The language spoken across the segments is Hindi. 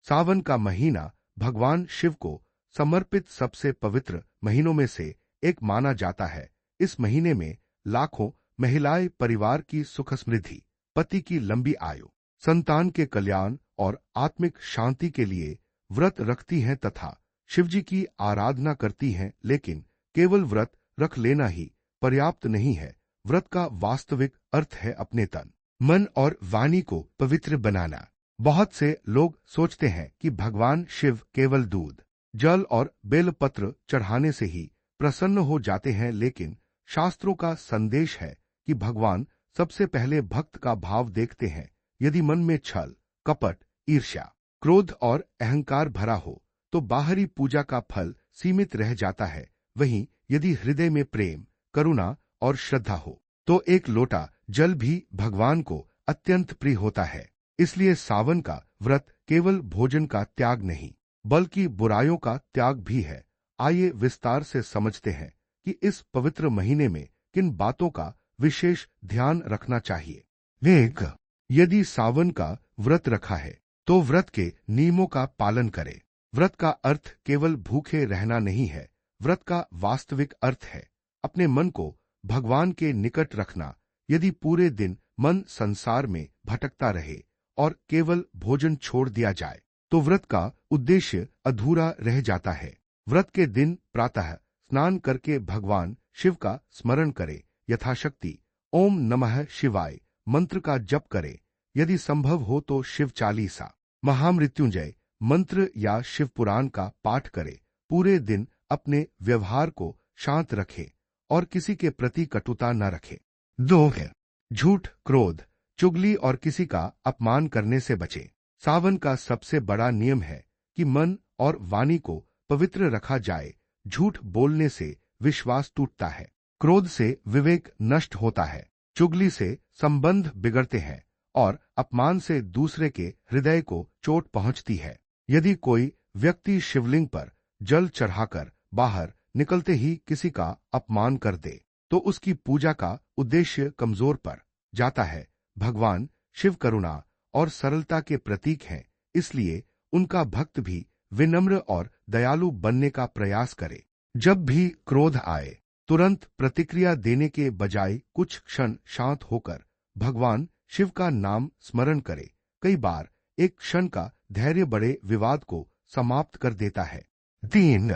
सावन का महीना भगवान शिव को समर्पित सबसे पवित्र महीनों में से एक माना जाता है। इस महीने में लाखों महिलाएं परिवार की सुख समृद्धि, पति की लंबी आयु, संतान के कल्याण और आत्मिक शांति के लिए व्रत रखती हैं तथा शिवजी की आराधना करती हैं। लेकिन केवल व्रत रख लेना ही पर्याप्त नहीं है। व्रत का वास्तविक अर्थ है अपने तन, मन और वाणी को पवित्र बनाना। बहुत से लोग सोचते हैं कि भगवान शिव केवल दूध, जल और बेलपत्र चढ़ाने से ही प्रसन्न हो जाते हैं, लेकिन शास्त्रों का संदेश है कि भगवान सबसे पहले भक्त का भाव देखते हैं। यदि मन में छल, कपट, ईर्ष्या, क्रोध और अहंकार भरा हो तो बाहरी पूजा का फल सीमित रह जाता है। वहीं यदि हृदय में प्रेम, करुणा और श्रद्धा हो तो एक लोटा जल भी भगवान को अत्यंत प्रिय होता है। इसलिए सावन का व्रत केवल भोजन का त्याग नहीं बल्कि बुराइयों का त्याग भी है। आइए विस्तार से समझते हैं कि इस पवित्र महीने में किन बातों का विशेष ध्यान रखना चाहिए। एक, यदि सावन का व्रत रखा है तो व्रत के नियमों का पालन करें। व्रत का अर्थ केवल भूखे रहना नहीं है। व्रत का वास्तविक अर्थ है अपने मन को भगवान के निकट रखना। यदि पूरे दिन मन संसार में भटकता रहे और केवल भोजन छोड़ दिया जाए तो व्रत का उद्देश्य अधूरा रह जाता है। व्रत के दिन प्रातः स्नान करके भगवान शिव का स्मरण करें। यथाशक्ति ओम नमः शिवाय मंत्र का जप करें। यदि संभव हो तो शिव चालीसा, महामृत्युंजय मंत्र या शिव पुराण का पाठ करें। पूरे दिन अपने व्यवहार को शांत रखें और किसी के प्रति कटुता न रखें। 2, झूठ, क्रोध, चुगली और किसी का अपमान करने से बचें। सावन का सबसे बड़ा नियम है कि मन और वाणी को पवित्र रखा जाए। झूठ बोलने से विश्वास टूटता है, क्रोध से विवेक नष्ट होता है, चुगली से संबंध बिगड़ते हैं और अपमान से दूसरे के हृदय को चोट पहुंचती है। यदि कोई व्यक्ति शिवलिंग पर जल चढ़ाकर बाहर निकलते ही किसी का अपमान कर दे तो उसकी पूजा का उद्देश्य कमजोर पड़ जाता है। भगवान शिव करुणा और सरलता के प्रतीक हैं, इसलिए उनका भक्त भी विनम्र और दयालु बनने का प्रयास करे। जब भी क्रोध आए तुरंत प्रतिक्रिया देने के बजाय कुछ क्षण शांत होकर भगवान शिव का नाम स्मरण करे। कई बार एक क्षण का धैर्य बड़े विवाद को समाप्त कर देता है। 3,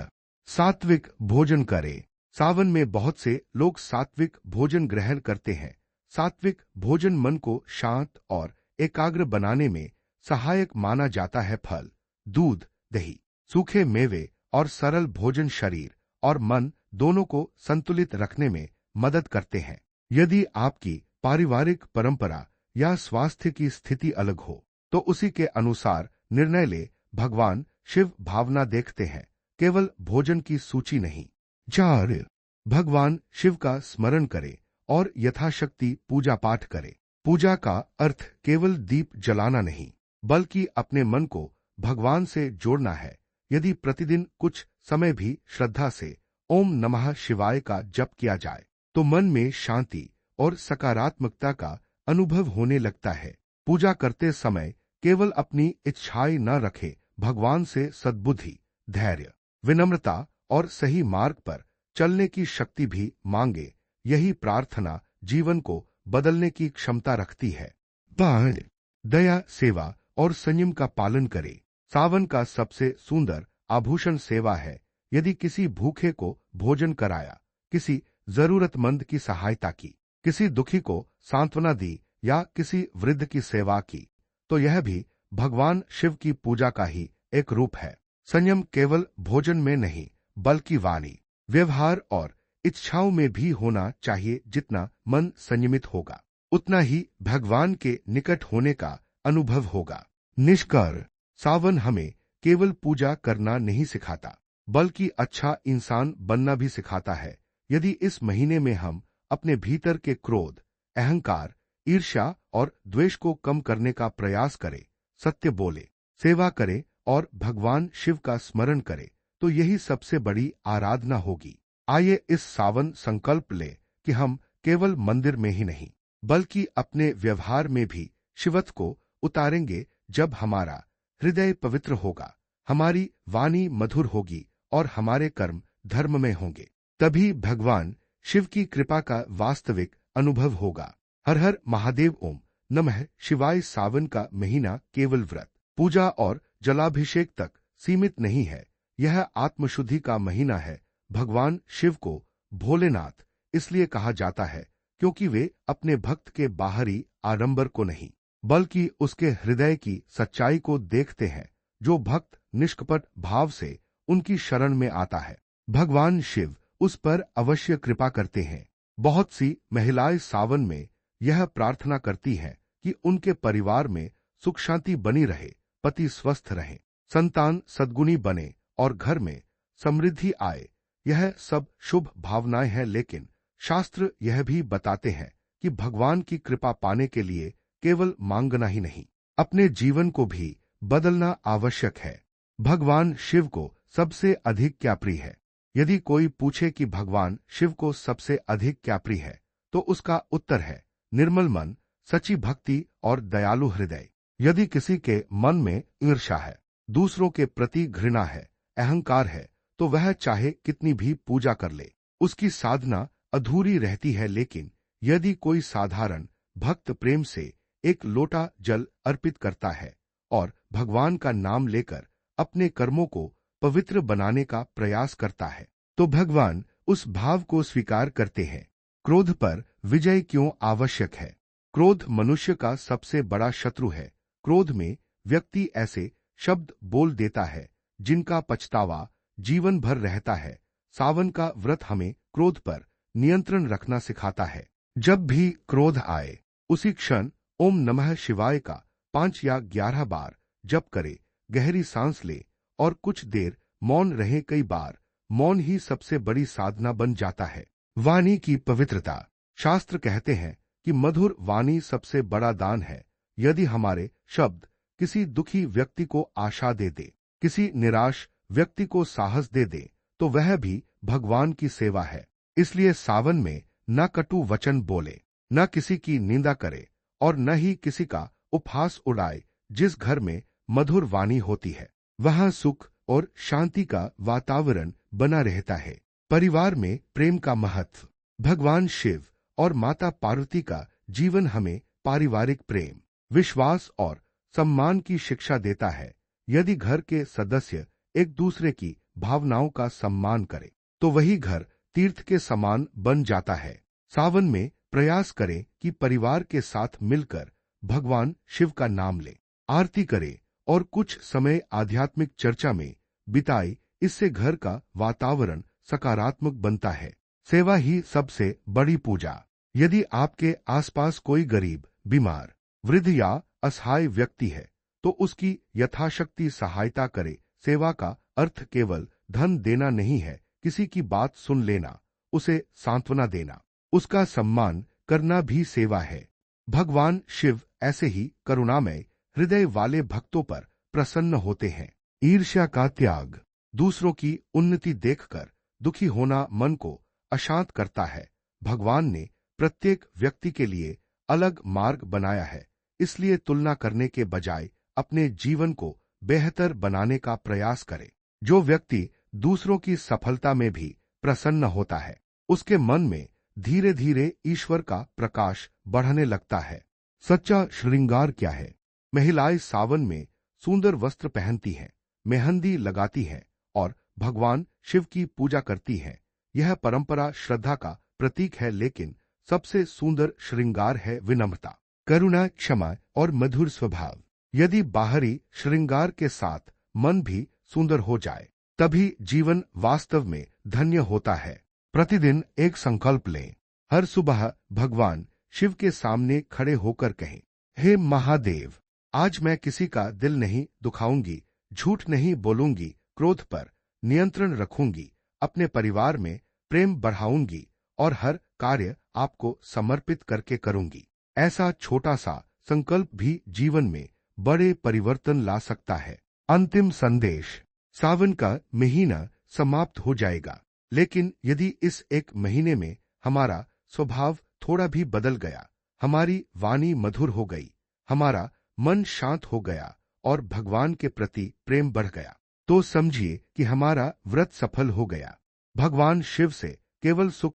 सात्विक भोजन करें। सावन में बहुत से लोग सात्विक भोजन ग्रहण करते हैं। सात्विक भोजन मन को शांत और एकाग्र बनाने में सहायक माना जाता है। फल, दूध, दही, सूखे मेवे और सरल भोजन शरीर और मन दोनों को संतुलित रखने में मदद करते हैं। यदि आपकी पारिवारिक परंपरा या स्वास्थ्य की स्थिति अलग हो तो उसी के अनुसार निर्णय ले। भगवान शिव भावना देखते हैं, केवल भोजन की सूची नहीं। 4, भगवान शिव का स्मरण करें और यथाशक्ति पूजा पाठ करें। पूजा का अर्थ केवल दीप जलाना नहीं बल्कि अपने मन को भगवान से जोड़ना है। यदि प्रतिदिन कुछ समय भी श्रद्धा से ओम नमः शिवाय का जप किया जाए तो मन में शांति और सकारात्मकता का अनुभव होने लगता है। पूजा करते समय केवल अपनी इच्छाएं न रखें, भगवान से सद्बुद्धि, धैर्य, विनम्रता और सही मार्ग पर चलने की शक्ति भी मांगे। यही प्रार्थना जीवन को बदलने की क्षमता रखती है। 5, दया, सेवा और संयम का पालन करें। सावन का सबसे सुंदर आभूषण सेवा है। यदि किसी भूखे को भोजन कराया, किसी जरूरतमंद की सहायता की, किसी दुखी को सांत्वना दी या किसी वृद्ध की सेवा की तो यह भी भगवान शिव की पूजा का ही एक रूप है। संयम केवल भोजन में नहीं बल्कि वाणी, व्यवहार और इच्छाओं में भी होना चाहिए। जितना मन संयमित होगा उतना ही भगवान के निकट होने का अनुभव होगा। निष्कर्ष, सावन हमें केवल पूजा करना नहीं सिखाता बल्कि अच्छा इंसान बनना भी सिखाता है। यदि इस महीने में हम अपने भीतर के क्रोध, अहंकार, ईर्ष्या और द्वेष को कम करने का प्रयास करें, सत्य बोले, सेवा करें और भगवान शिव का स्मरण करें तो यही सबसे बड़ी आराधना होगी। आइए इस सावन संकल्प लें कि हम केवल मंदिर में ही नहीं बल्कि अपने व्यवहार में भी शिवत्व को उतारेंगे। जब हमारा हृदय पवित्र होगा, हमारी वाणी मधुर होगी और हमारे कर्म धर्म में होंगे। तभी भगवान शिव की कृपा का वास्तविक अनुभव होगा। हर हर महादेव। ओम नमः शिवाय। सावन का महीना केवल व्रत, पूजा और जलाभिषेक तक सीमित नहीं है। यह आत्मशुद्धि का महीना है। भगवान शिव को भोलेनाथ इसलिए कहा जाता है क्योंकि वे अपने भक्त के बाहरी आडंबर को नहीं, बल्कि उसके हृदय की सच्चाई को देखते हैं। जो भक्त निष्कपट भाव से उनकी शरण में आता है, भगवान शिव उस पर अवश्य कृपा करते हैं। बहुत सी महिलाएं सावन में यह प्रार्थना करती हैं कि उनके परिवार में सुख शांति बनी रहे, पति स्वस्थ रहे, संतान सद्गुणी बने और घर में समृद्धि आए। यह सब शुभ भावनाएं हैं, लेकिन शास्त्र यह भी बताते हैं कि भगवान की कृपा पाने के लिए केवल मांगना ही नहीं, अपने जीवन को भी बदलना आवश्यक है। भगवान शिव को सबसे अधिक क्या प्रिय है? यदि कोई पूछे कि भगवान शिव को सबसे अधिक क्या प्रिय है, तो उसका उत्तर है निर्मल मन, सच्ची भक्ति और दयालु हृदय। यदि किसी के मन में ईर्ष्या है, दूसरों के प्रति घृणा है, अहंकार है, तो वह चाहे कितनी भी पूजा कर ले, उसकी साधना अधूरी रहती है। लेकिन यदि कोई साधारण भक्त प्रेम से एक लोटा जल अर्पित करता है और भगवान का नाम लेकर अपने कर्मों को पवित्र बनाने का प्रयास करता है, तो भगवान उस भाव को स्वीकार करते हैं। क्रोध पर विजय क्यों आवश्यक है? क्रोध मनुष्य का सबसे बड़ा शत्रु है। क्रोध में व्यक्ति ऐसे शब्द बोल देता है जिनका पछतावा जीवन भर रहता है। सावन का व्रत हमें क्रोध पर नियंत्रण रखना सिखाता है। जब भी क्रोध आए, उसी क्षण ओम नमः शिवाय का 5 या 11 बार जप करे, गहरी सांस ले और कुछ देर मौन रहे। कई बार मौन ही सबसे बड़ी साधना बन जाता है। वाणी की पवित्रता। शास्त्र कहते हैं कि मधुर वाणी सबसे बड़ा दान है। यदि हमारे शब्द किसी दुखी व्यक्ति को आशा दे दे, किसी निराश व्यक्ति को साहस दे दे, तो वह भी भगवान की सेवा है। इसलिए सावन में न कटु वचन बोले, न किसी की निंदा करे और न ही किसी का उपहास उड़ाए। जिस घर में मधुर वाणी होती है, वहां सुख और शांति का वातावरण बना रहता है। परिवार में प्रेम का महत्व। भगवान शिव और माता पार्वती का जीवन हमें पारिवारिक प्रेम, विश्वास और सम्मान की शिक्षा देता है। यदि घर के सदस्य एक दूसरे की भावनाओं का सम्मान करें, तो वही घर तीर्थ के समान बन जाता है। सावन में प्रयास करें कि परिवार के साथ मिलकर भगवान शिव का नाम लें, आरती करें और कुछ समय आध्यात्मिक चर्चा में बिताए। इससे घर का वातावरण सकारात्मक बनता है। सेवा ही सबसे बड़ी पूजा। यदि आपके आसपास कोई गरीब, बीमार, वृद्ध या असहाय व्यक्ति है, तो उसकी यथाशक्ति सहायता करें। सेवा का अर्थ केवल धन देना नहीं है, किसी की बात सुन लेना, उसे सांत्वना देना, उसका सम्मान करना भी सेवा है। भगवान शिव ऐसे ही करुणामय हृदय वाले भक्तों पर प्रसन्न होते हैं। ईर्ष्या का त्याग। दूसरों की उन्नति देखकर दुखी होना मन को अशांत करता है। भगवान ने प्रत्येक व्यक्ति के लिए अलग मार्ग बनाया है, इसलिए तुलना करने के बजाय अपने जीवन को बेहतर बनाने का प्रयास करें। जो व्यक्ति दूसरों की सफलता में भी प्रसन्न होता है, उसके मन में धीरे धीरे ईश्वर का प्रकाश बढ़ने लगता है। सच्चा श्रृंगार क्या है? महिलाएं सावन में सुंदर वस्त्र पहनती हैं, मेहंदी लगाती हैं और भगवान शिव की पूजा करती हैं। यह परंपरा श्रद्धा का प्रतीक है, लेकिन सबसे सुंदर श्रृंगार है विनम्रता, करुणा, क्षमा और मधुर स्वभाव। यदि बाहरी श्रृंगार के साथ मन भी सुंदर हो जाए, तभी जीवन वास्तव में धन्य होता है। प्रतिदिन एक संकल्प लें। हर सुबह भगवान शिव के सामने खड़े होकर कहें, हे महादेव, आज मैं किसी का दिल नहीं दुखाऊंगी, झूठ नहीं बोलूंगी, क्रोध पर नियंत्रण रखूंगी, अपने परिवार में प्रेम बढ़ाऊंगी और हर कार्य आपको समर्पित करके करूंगी। ऐसा छोटा सा संकल्प भी जीवन में बड़े परिवर्तन ला सकता है। अंतिम संदेश। सावन का महीना समाप्त हो जाएगा, लेकिन यदि इस एक महीने में हमारा स्वभाव थोड़ा भी बदल गया, हमारी वाणी मधुर हो गई, हमारा मन शांत हो गया और भगवान के प्रति प्रेम बढ़ गया तो समझिए कि हमारा व्रत सफल हो गया। भगवान शिव से केवल सुख